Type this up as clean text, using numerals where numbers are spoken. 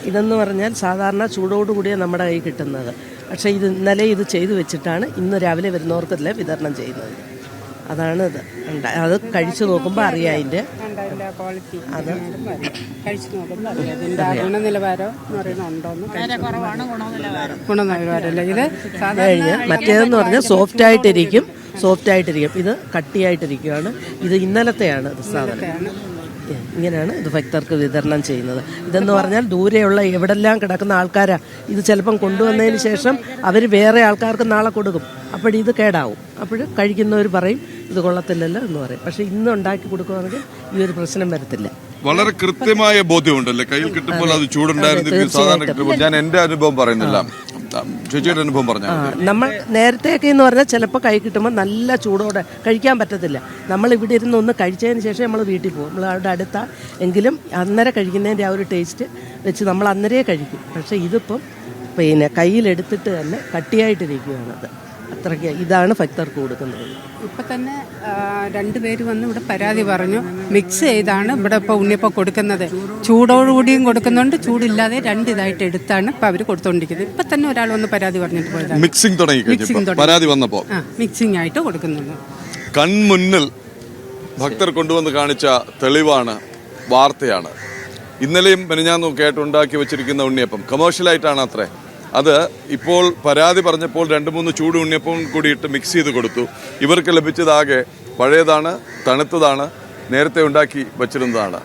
ഇതെന്ന് പറഞ്ഞാൽ സാധാരണ ചൂടോടുകൂടിയ നമ്മുടെ കൈ കിട്ടുന്നത്. പക്ഷേ ഇന്നലെ ഇത് ചെയ്തു വെച്ചിട്ടാണ് ഇന്ന് രാവിലെ വരുന്നവർക്കെല്ലാം വിതരണം ചെയ്യുന്നത്. അതാണ് ഇത്. അത് കഴിച്ചു നോക്കുമ്പോൾ അറിയാം അതിൻ്റെ അത് കഴിഞ്ഞ് മറ്റേതെന്ന് പറഞ്ഞാൽ സോഫ്റ്റായിട്ടിരിക്കും. ഇത് കട്ടിയായിട്ടിരിക്കുകയാണ്. ഇത് ഇന്നലത്തെയാണ് ഇത് സാധനം. ഇങ്ങനെയാണ് ഇത് ഭക്തർക്ക് വിതരണം ചെയ്യുന്നത്. ഇതെന്ന് പറഞ്ഞാൽ ദൂരെയുള്ള എവിടെല്ലാം കിടക്കുന്ന ആൾക്കാരാ ഇത് ചിലപ്പം കൊണ്ടുവന്നതിന് ശേഷം അവർ വേറെ ആൾക്കാർക്ക് നാളെ കൊടുക്കും. അപ്പോഴിത് കേടാവും. അപ്പോൾ കഴിക്കുന്നവർ പറയും ഇത് കൊള്ളത്തില്ലല്ലോ എന്ന് പറയും. പക്ഷെ ഇന്ന് ഉണ്ടാക്കി കൊടുക്കുകയാണെങ്കിൽ ഈ ഒരു പ്രശ്നം വരത്തില്ല. വളരെ കൃത്യമായ ബോധ്യമുണ്ടല്ലേ കയ്യിൽ കിട്ടുമ്പോൾ അത് ചൂടുണ്ടായിരുന്നു. സാധാരണ ഞാൻ എന്റെ അനുഭവം പറയുന്നില്ല, ചേച്ചിയുടെ അനുഭവം പറഞ്ഞാൽ നമ്മൾ നേരത്തെയൊക്കെ എന്ന് പറഞ്ഞാൽ ചിലപ്പോൾ കൈ കിട്ടുമ്പോൾ നല്ല ചൂടോടെ കഴിക്കാൻ പറ്റത്തില്ല. നമ്മൾ ഇവിടെ ഇരുന്ന് ഒന്ന് കഴിച്ചതിന് ശേഷം നമ്മൾ വീട്ടിൽ പോകും. നമ്മൾ അവിടെ അടുത്ത എങ്കിലും അന്നേരം കഴിക്കുന്നതിൻ്റെ ആ ഒരു ടേസ്റ്റ് വെച്ച് നമ്മൾ അന്നേരേ കഴിക്കും. പക്ഷേ ഇതിപ്പം കയ്യിലെടുത്തിട്ട് തന്നെ കട്ടിയായിട്ടിരിക്കുകയാണ്. അത് അത്രയ്ക്ക് ഇതാണ് ഭക്തർക്ക് കൊടുക്കുന്നത്. ഇപ്പം തന്നെ 2 പേര് വന്ന് ഇവിടെ പരാതി പറഞ്ഞു. മിക്സ് ചെയ്താണ് ഇവിടെ ഇപ്പോൾ ഉണ്ണിയപ്പം കൊടുക്കുന്നത്. ചൂടോടുകൂടിയും കൊടുക്കുന്നുണ്ട്, ചൂടില്ലാതെ 2 ഇതായിട്ട് എടുത്താണ് ഇപ്പം അവർ കൊടുത്തുകൊണ്ടിരിക്കുന്നത്. ഇപ്പം തന്നെ ഒരാൾ വന്ന് പരാതി പറഞ്ഞിട്ട് പോയതാണ്. മിക്സിംഗ് ആയിട്ട് കൊടുക്കുന്നുണ്ട്. കൺമുന്നിൽ ഭക്തർ കൊണ്ടുവന്ന് കാണിച്ച തെളിവാണ്, വാർത്തയാണ്. ഇന്നലെയും മെനഞ്ഞാന്നും കേട്ട് ഉണ്ടാക്കി വെച്ചിരിക്കുന്ന ഉണ്ണിയപ്പം കമേഴ്ഷ്യലായിട്ടാണ് അത്രേ. അത് ഇപ്പോൾ പരാതി പറഞ്ഞപ്പോൾ 2-3 ചൂട് ഉണ്ണിയപ്പം കൂടിയിട്ട് മിക്സ് ചെയ്ത് കൊടുത്തു. ഇവർക്ക് ലഭിച്ചതാകെ പഴയതാണ്, തണുത്തതാണ്, നേരത്തെ ഉണ്ടാക്കി വച്ചിരുന്നതാണ്.